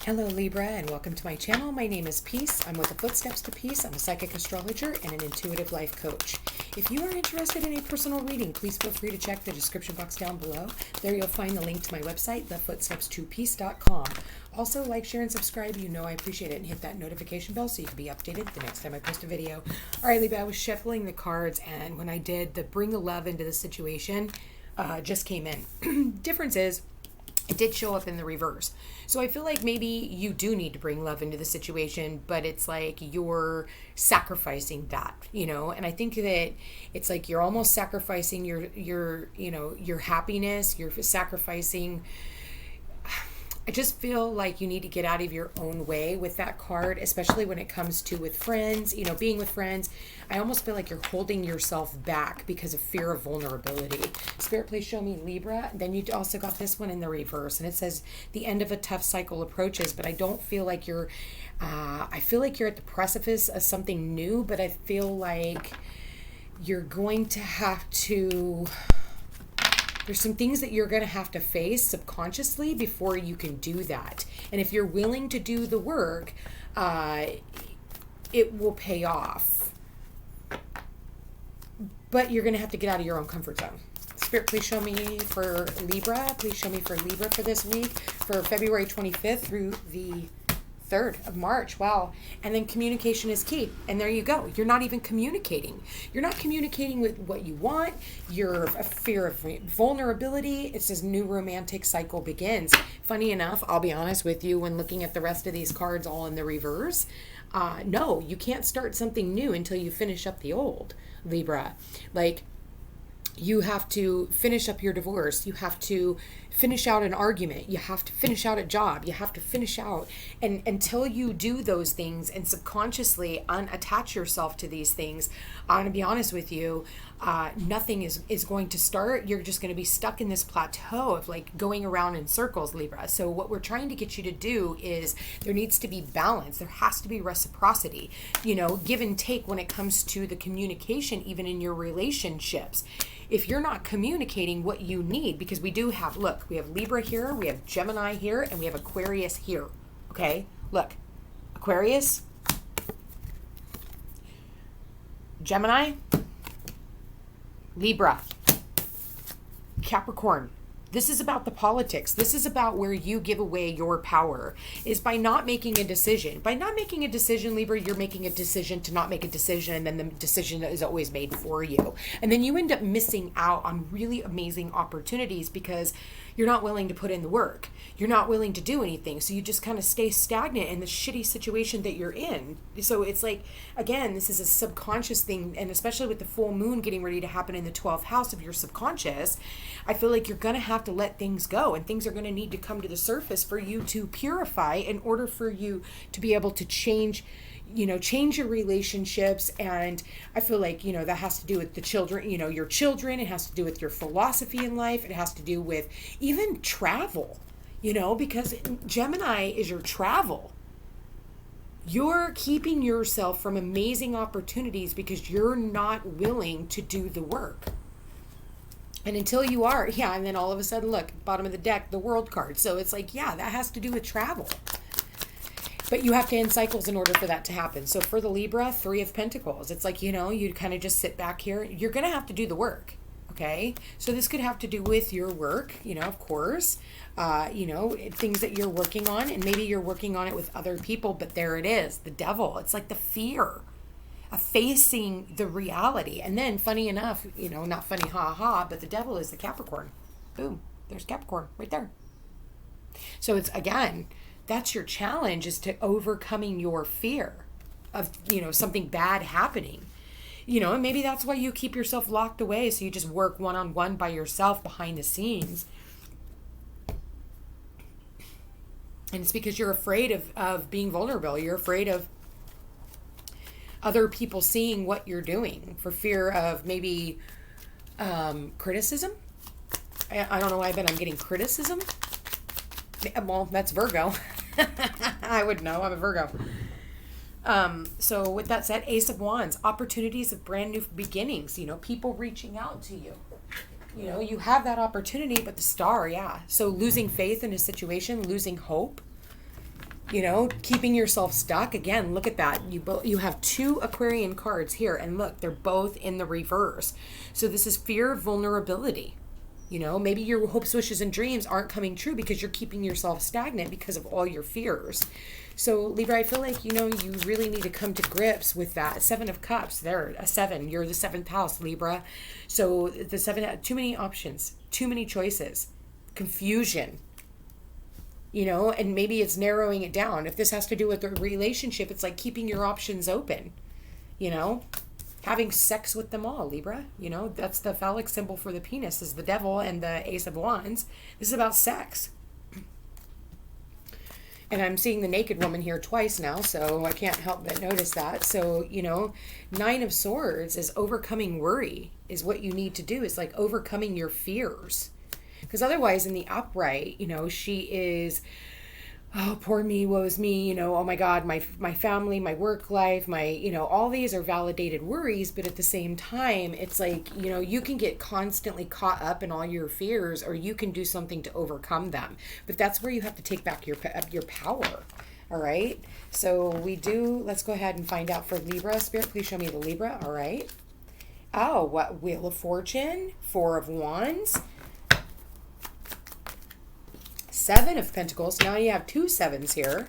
Hello Libra, and welcome to my channel. My name is Peace. I'm with the Footsteps to Peace. I'm a psychic astrologer and an intuitive life coach. If you are interested in a personal reading, please feel free to check the description box down below. There you'll find the link to my website, thefootsteps2peace.com. Also, like, share, and subscribe. You know I appreciate it. And hit that notification bell so you can be updated the next time I post a video. All right, Libra, I was shuffling the cards, and when I did, the Bring the Love into the Situation just came in. Difference is, it did show up in the reverse. So I feel like maybe you do need to bring love into the situation, but it's like you're sacrificing that, and I think that it's like you're almost sacrificing your happiness, you're sacrificing. I just feel like you need to get out of your own way with that card, especially when it comes to with friends, being with friends. I almost feel like you're holding yourself back because of fear of vulnerability. Spirit, please show me Libra. Then you also got this one in the reverse, and it says the end of a tough cycle approaches, but I don't feel like I feel like you're at the precipice of something new, but I feel like you're going to have to... There's some things that you're going to have to face subconsciously before you can do that. And if you're willing to do the work, it will pay off. But you're going to have to get out of your own comfort zone. Spirit, please show me for Libra. Please show me for Libra for this week, for February 25th through the 3rd of March. Wow. And then communication is key. And there you go. You're not even communicating. You're not communicating with what you want. You're a fear of vulnerability. It says new romantic cycle begins. Funny enough, I'll be honest with you, when looking at the rest of these cards all in the reverse, no, you can't start something new until you finish up the old, Libra. Like, you have to finish up your divorce. You have to finish out an argument. You have to finish out a job. You have to finish out. And until you do those things and subconsciously unattach yourself to these things, I'm going to be honest with you, nothing is going to start. You're just going to be stuck in this plateau of like going around in circles, Libra. So what we're trying to get you to do is there needs to be balance. There has to be reciprocity, give and take when it comes to the communication, even in your relationships. If you're not communicating what you need, because we do have, look, we have Libra here, we have Gemini here, and we have Aquarius here. Okay, look, Aquarius, Gemini, Libra, Capricorn. This is about the politics. This is about where you give away your power, is by not making a decision. By not making a decision, Libra, you're making a decision to not make a decision, and then the decision is always made for you. And then you end up missing out on really amazing opportunities because you're not willing to put in the work. You're not willing to do anything. So you just kind of stay stagnant in the shitty situation that you're in. So it's like, again, this is a subconscious thing. And especially with the full moon getting ready to happen in the 12th house of your subconscious, I feel like you're going to have to let things go. And things are going to need to come to the surface for you to purify in order for you to be able to change your relationships. And I feel like, that has to do with the children, your children. It has to do with your philosophy in life. It has to do with even travel, because Gemini is your travel. You're keeping yourself from amazing opportunities because you're not willing to do the work. And until you are, and then all of a sudden, look, bottom of the deck, the World card. So it's like, that has to do with travel. But you have to end cycles in order for that to happen. So for the Libra, 3 of Pentacles, it's like, you kind of just sit back here. You're going to have to do the work, okay? So this could have to do with your work, of course, things that you're working on. And maybe you're working on it with other people, but there it is, the devil. It's like the fear of facing the reality. And then, funny enough, not funny, but the devil is the Capricorn. Boom, there's Capricorn right there. So it's, again... That's your challenge, is to overcoming your fear of, something bad happening. And maybe that's why you keep yourself locked away. So you just work one-on-one by yourself behind the scenes. And it's because you're afraid of being vulnerable. You're afraid of other people seeing what you're doing for fear of maybe criticism. I don't know why, but I'm getting criticism. Well, that's Virgo. I would know. I'm a Virgo. So with that said, Ace of Wands, opportunities of brand new beginnings, people reaching out to you. You have that opportunity, but the star, So losing faith in a situation, losing hope. Keeping yourself stuck. Again, look at that. You have two Aquarian cards here, and look, they're both in the reverse. So this is fear of vulnerability. Maybe your hopes, wishes, and dreams aren't coming true because you're keeping yourself stagnant because of all your fears. So Libra, I feel like, you really need to come to grips with that. 7 of Cups, there, a 7. You're the 7th house, Libra. So the 7, too many options, too many choices, confusion. And maybe it's narrowing it down. If this has to do with a relationship, it's like keeping your options open, having sex with them all, Libra. That's the phallic symbol for the penis is the devil and the Ace of Wands. This is about sex. And I'm seeing the naked woman here twice now, so I can't help but notice that. So, 9 of Swords is overcoming worry is what you need to do. It's like overcoming your fears. Because otherwise in the upright, she is, oh, poor me, woe is me, oh my God, my family, my work life, all these are validated worries. But at the same time, it's like, you can get constantly caught up in all your fears, or you can do something to overcome them. But that's where you have to take back your power. All right. So let's go ahead and find out for Libra. Spirit, please show me the Libra. All right. Oh, what? Wheel of Fortune, 4 of Wands, 7 of Pentacles. Now you have 2 7s here.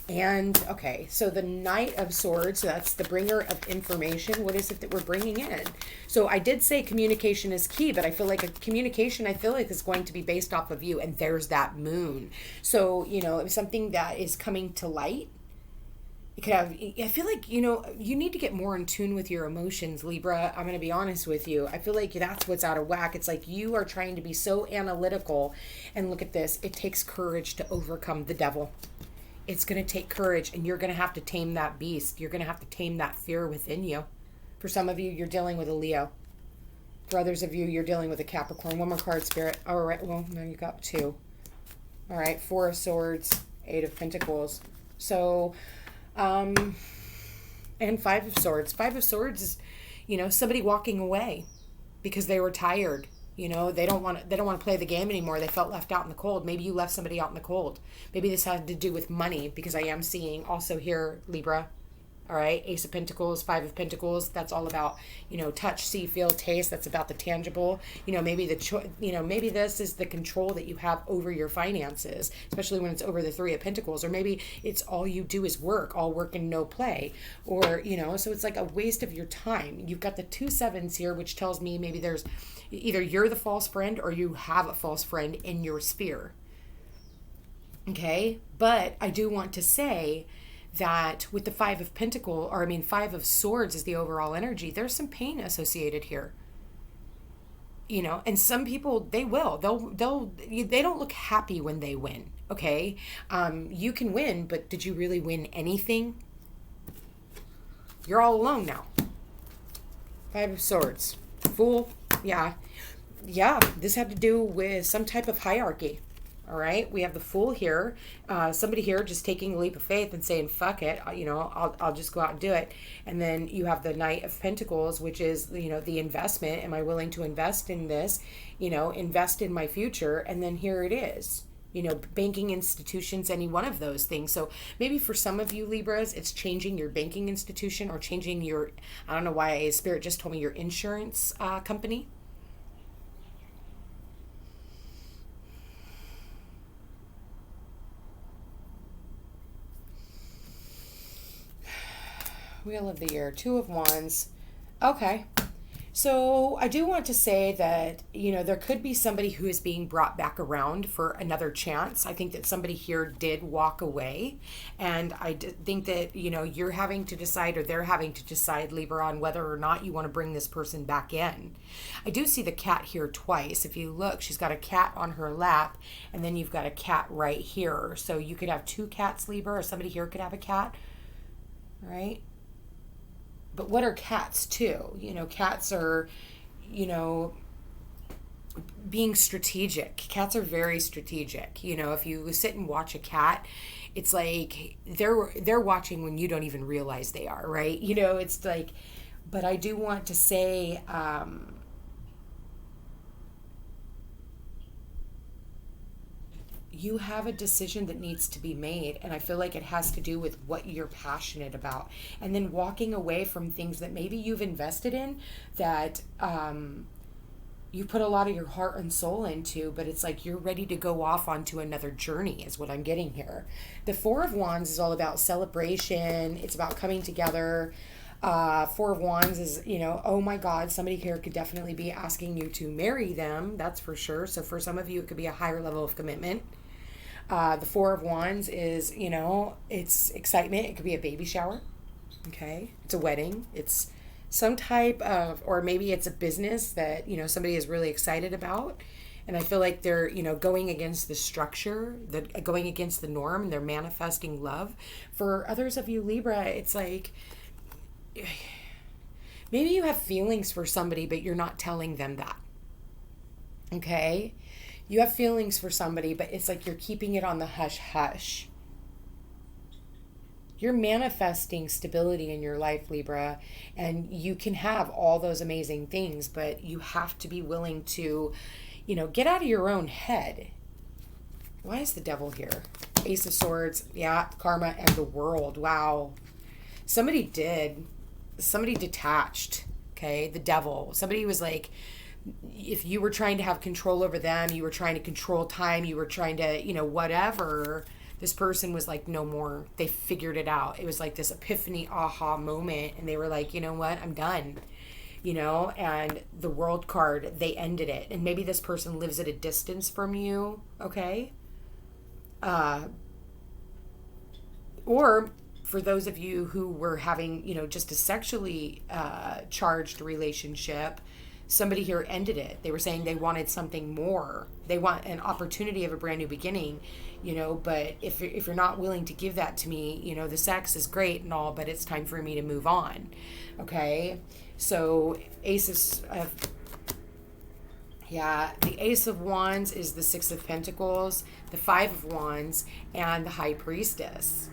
And, okay, so the Knight of Swords, so that's the bringer of information. What is it that we're bringing in? So I did say communication is key, but I feel like communication is going to be based off of you. And there's that Moon. So, something that is coming to light. It could have, I feel like, you need to get more in tune with your emotions, Libra. I'm going to be honest with you. I feel like that's what's out of whack. It's like you are trying to be so analytical. And look at this. It takes courage to overcome the devil. It's going to take courage, and you're going to have to tame that beast. You're going to have to tame that fear within you. For some of you, you're dealing with a Leo. For others of you, you're dealing with a Capricorn. One more card, Spirit. All right. Well, no, you got 2. All right. 4 of Swords, 8 of Pentacles. So, and 5 of Swords. 5 of Swords is, somebody walking away because they were tired. They don't want to play the game anymore. They felt left out in the cold. Maybe you left somebody out in the cold. Maybe this had to do with money, because I am seeing also here, Libra. All right, Ace of Pentacles, 5 of Pentacles. That's all about, touch, see, feel, taste. That's about the tangible. Maybe maybe this is the control that you have over your finances, especially when it's over the 3 of Pentacles. Or maybe it's all you do is work, all work and no play. Or, so it's like a waste of your time. You've got the 2 7s here, which tells me maybe there's either you're the false friend or you have a false friend in your sphere. Okay, but I do want to say that with the 5 of Pentacles, 5 of Swords is the overall energy, there's some pain associated here. And some people, they don't look happy when they win. Okay. You can win, but did you really win anything? You're all alone now. 5 of Swords. Fool. Yeah. This had to do with some type of hierarchy. All right, we have the Fool here. Somebody here just taking a leap of faith and saying, fuck it, I'll just go out and do it. And then you have the Knight of Pentacles, which is, the investment. Am I willing to invest in this? Invest in my future. And then here it is, banking institutions, any one of those things. So maybe for some of you Libras, it's changing your banking institution or changing your, I don't know why Spirit just told me your insurance company. Wheel of the Year, 2 of Wands. Okay. So I do want to say that, there could be somebody who is being brought back around for another chance. I think that somebody here did walk away. And I think that, you're having to decide, or they're having to decide, Libra, on whether or not you want to bring this person back in. I do see the cat here twice. If you look, she's got a cat on her lap, and then you've got a cat right here. So you could have 2 cats, Libra, or somebody here could have a cat. Right? But what are cats too? Cats are, being strategic. Cats are very strategic. If you sit and watch a cat, it's like they're watching when you don't even realize they are, right? It's like, but I do want to say, you have a decision that needs to be made, and I feel like it has to do with what you're passionate about, and then walking away from things that maybe you've invested in, that you put a lot of your heart and soul into, but it's like you're ready to go off onto another journey is what I'm getting here. The Four of Wands is all about celebration. It's about coming together. Four of Wands is, oh my God, somebody here could definitely be asking you to marry them. That's for sure. So for some of you, it could be a higher level of commitment. The Four of Wands is, it's excitement. It could be a baby shower. Okay. It's a wedding. It's some type of, or maybe it's a business that, somebody is really excited about. And I feel like they're, going against the structure, going against the norm, and they're manifesting love. For others of you, Libra, it's like, maybe you have feelings for somebody, but you're not telling them that. Okay? You have feelings for somebody, but it's like you're keeping it on the hush hush. You're manifesting stability in your life, Libra, and you can have all those amazing things, but you have to be willing to, get out of your own head. Why is the devil here? Ace of Swords, yeah, karma and the world. Wow. Somebody detached, okay? The devil. Somebody was like, if you were trying to have control over them, you were trying to control time, you were trying to, whatever. This person was like, no more. They figured it out. It was like this epiphany, aha moment. And they were like, you know what? I'm done. And the world card, they ended it. And maybe this person lives at a distance from you, okay? Or for those of you who were having, just a sexually charged relationship, somebody here ended it. They were saying they wanted something more. They want an opportunity of a brand new beginning, but if you're not willing to give that to me, the sex is great and all, but it's time for me to move on. Okay? So the Ace of Wands is the Six of Pentacles, the Five of Wands, and the High Priestess.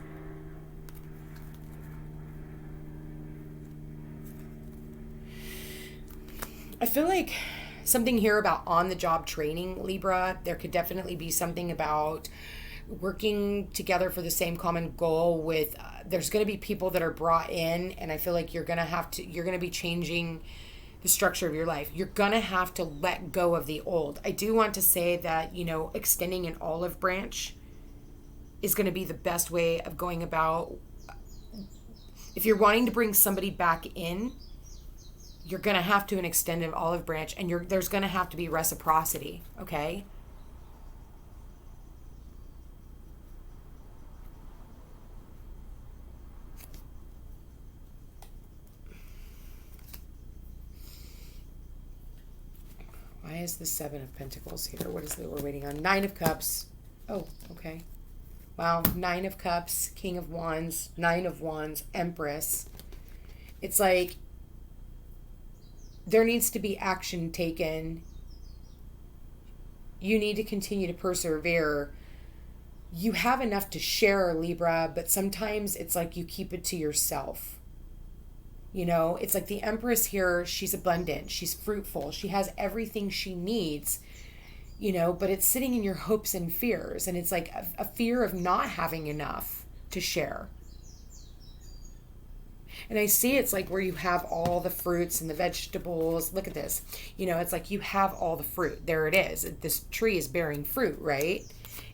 I feel like something here about on-the-job training, Libra. There could definitely be something about working together for the same common goal with, there's going to be people that are brought in, and I feel like you're going to be changing the structure of your life. You're going to have to let go of the old. I do want to say that, extending an olive branch is going to be the best way of going about. If you're wanting to bring somebody back in, you're going to have to extend an olive branch, and there's going to have to be reciprocity, okay? Why is the Seven of Pentacles here? What is it we're waiting on? Nine of Cups. Oh, okay. Wow, Nine of Cups, King of Wands, Nine of Wands, Empress. It's like there needs to be action taken. You need to continue to persevere. You have enough to share, Libra, but sometimes it's like you keep it to yourself. It's like the Empress here, she's abundant, she's fruitful, she has everything she needs, but it's sitting in your hopes and fears, and it's like a fear of not having enough to share. And I see it's like where you have all the fruits and the vegetables. Look at this. It's like you have all the fruit. There it is. This tree is bearing fruit, right?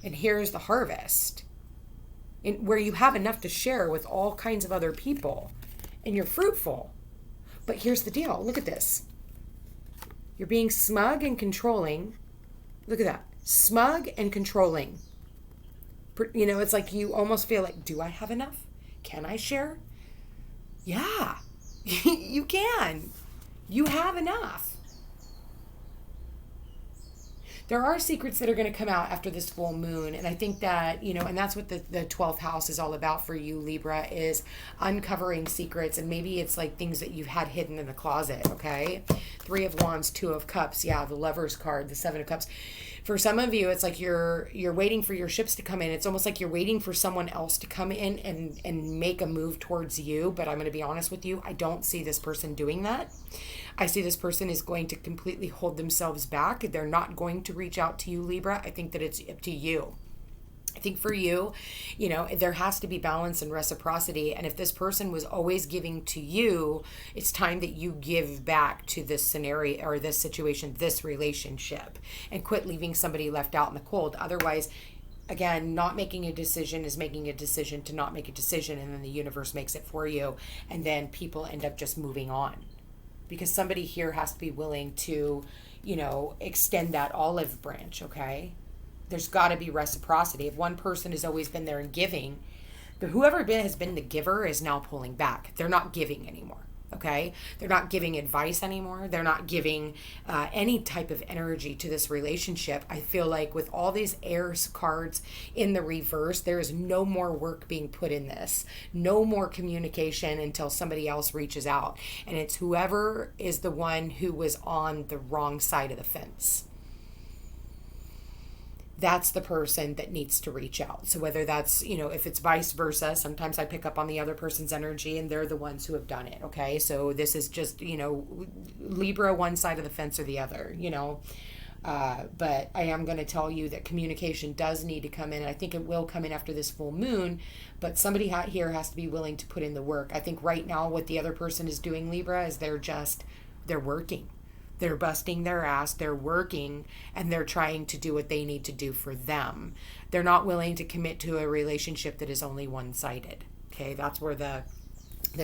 And here's the harvest. And where you have enough to share with all kinds of other people. And you're fruitful. But here's the deal. Look at this. You're being smug and controlling. Look at that. Smug and controlling. It's like you almost feel like, do I have enough? Can I share? Yeah, you can. You have enough. There are secrets that are going to come out after this full moon. And I think that, and that's what the 12th house is all about for you, Libra, is uncovering secrets. And maybe it's like things that you've had hidden in the closet, okay? Three of Wands, Two of Cups. Yeah, the Lover's card, the Seven of Cups. For some of you, it's like you're waiting for your ships to come in. It's almost like you're waiting for someone else to come in and make a move towards you. But I'm going to be honest with you. I don't see this person doing that. I see this person is going to completely hold themselves back. They're not going to reach out to you, Libra. I think that it's up to you. I think for you, there has to be balance and reciprocity. And if this person was always giving to you, it's time that you give back to this scenario or this situation, this relationship, and quit leaving somebody left out in the cold. Otherwise, again, not making a decision is making a decision to not make a decision. And then the universe makes it for you. And then people end up just moving on, because somebody here has to be willing to, extend that olive branch. Okay. There's got to be reciprocity. If one person has always been there and giving, whoever has been the giver is now pulling back. They're not giving anymore, okay? They're not giving advice anymore. They're not giving any type of energy to this relationship. I feel like with all these heirs cards in the reverse, there is no more work being put in this. No more communication until somebody else reaches out. And it's whoever is the one who was on the wrong side of the fence. That's the person that needs to reach out. So whether that's, if it's vice versa, sometimes I pick up on the other person's energy and they're the ones who have done it. Okay. So this is just, Libra, one side of the fence or the other, but I am going to tell you that communication does need to come in. I think it will come in after this full moon, but somebody here has to be willing to put in the work. I think right now what the other person is doing, Libra, is they're working. They're busting their ass, they're working, and they're trying to do what they need to do for them. They're not willing to commit to a relationship that is only one-sided. Okay, that's where the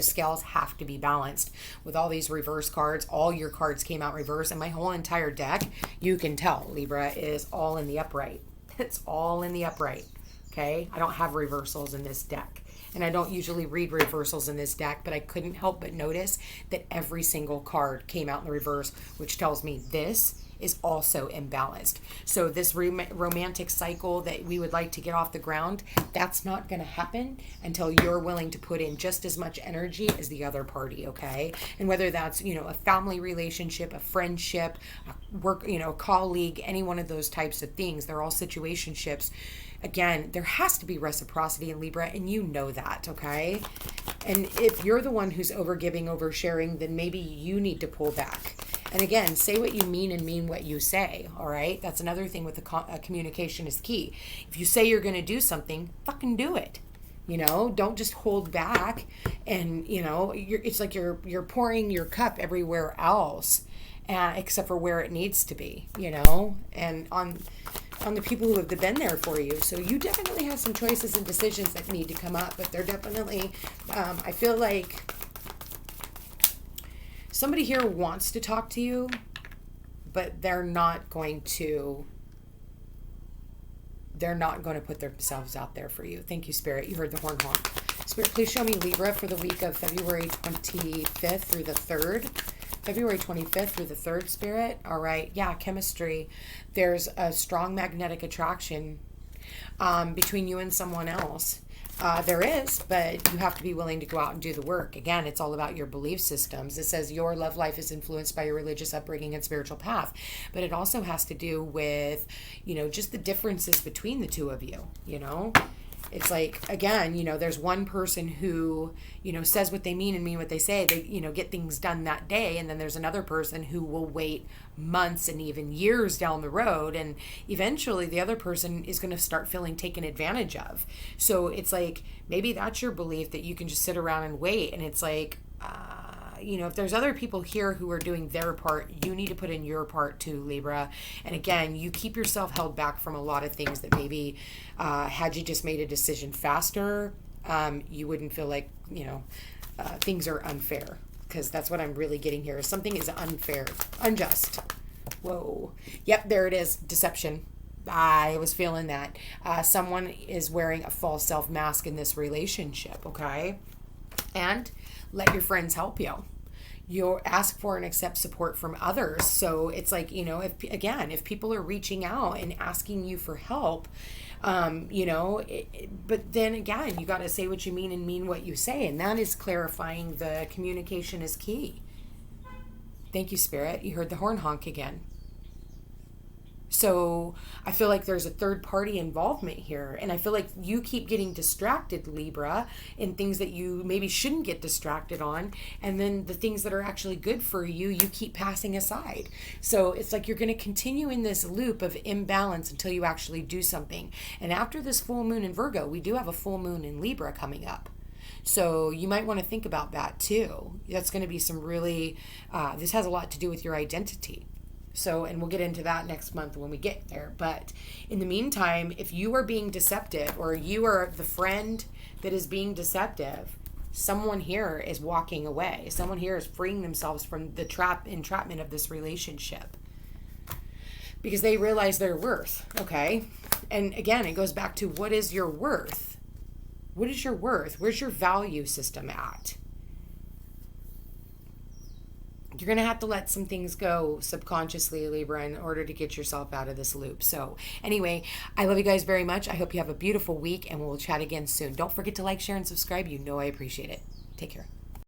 scales have to be balanced. With all these reverse cards, all your cards came out reverse, and my whole entire deck, you can tell, Libra, is all in the upright. It's all in the upright. Okay, I don't have reversals in this deck. And I don't usually read reversals in this deck, but I couldn't help but notice that every single card came out in the reverse, which tells me this is also imbalanced. So this romantic cycle that we would like to get off the ground, that's not going to happen until you're willing to put in just as much energy as the other party, okay? And whether that's, a family relationship, a friendship, a work, a colleague, any one of those types of things, they're all situationships. Again, there has to be reciprocity in Libra, and you know that, okay? And if you're the one who's overgiving, oversharing, then maybe you need to pull back. And again, say what you mean and mean what you say, all right? That's another thing with the communication is key. If you say you're going to do something, fucking do it. Don't just hold back and, it's like you're pouring your cup everywhere else, except for where it needs to be, and on the people who have been there for you. So you definitely have some choices and decisions that need to come up, but they're definitely, I feel like somebody here wants to talk to you, but they're not going to put themselves out there for you. Thank you, Spirit. You heard the horn honk. Spirit, please show me Libra for the week of February 25th through the 3rd. February 25th through the 3rd, Spirit. All right. Yeah, chemistry. There's a strong magnetic attraction between you and someone else. There is, but you have to be willing to go out and do the work. Again, it's all about your belief systems. It says your love life is influenced by your religious upbringing and spiritual path. But it also has to do with, just the differences between the two of you, It's like, again, there's one person who, says what they mean and mean what they say. They, get things done that day. And then there's another person who will wait months and even years down the road. And eventually the other person is going to start feeling taken advantage of. So it's like, maybe that's your belief that you can just sit around and wait. And it's like, if there's other people here who are doing their part, you need to put in your part too, Libra. And again, you keep yourself held back from a lot of things that maybe had you just made a decision faster, you wouldn't feel like, things are unfair. Because that's what I'm really getting here. Something is unfair, unjust. Whoa. Yep, there it is. Deception. I was feeling that. Someone is wearing a false self mask in this relationship, okay? And let your friends help you. You ask for and accept support from others. So it's like, if people are reaching out and asking you for help, but then again, you got to say what you mean and mean what you say. And that is clarifying the communication is key. Thank you, Spirit. You heard the horn honk again. So I feel like there's a third party involvement here. And I feel like you keep getting distracted, Libra, in things that you maybe shouldn't get distracted on. And then the things that are actually good for you, you keep passing aside. So it's like you're going to continue in this loop of imbalance until you actually do something. And after this full moon in Virgo, we do have a full moon in Libra coming up. So you might want to think about that too. That's going to be some really, this has a lot to do with your identity. So, and we'll get into that next month when we get there. But in the meantime, if you are being deceptive, or you are the friend that is being deceptive, someone here is walking away. Someone here is freeing themselves from the entrapment of this relationship, because they realize their worth, okay? And again, it goes back to, what is your worth? What is your worth? Where's your value system at? You're going to have to let some things go subconsciously, Libra, in order to get yourself out of this loop. So anyway, I love you guys very much. I hope you have a beautiful week, and we'll chat again soon. Don't forget to like, share, and subscribe. You know I appreciate it. Take care.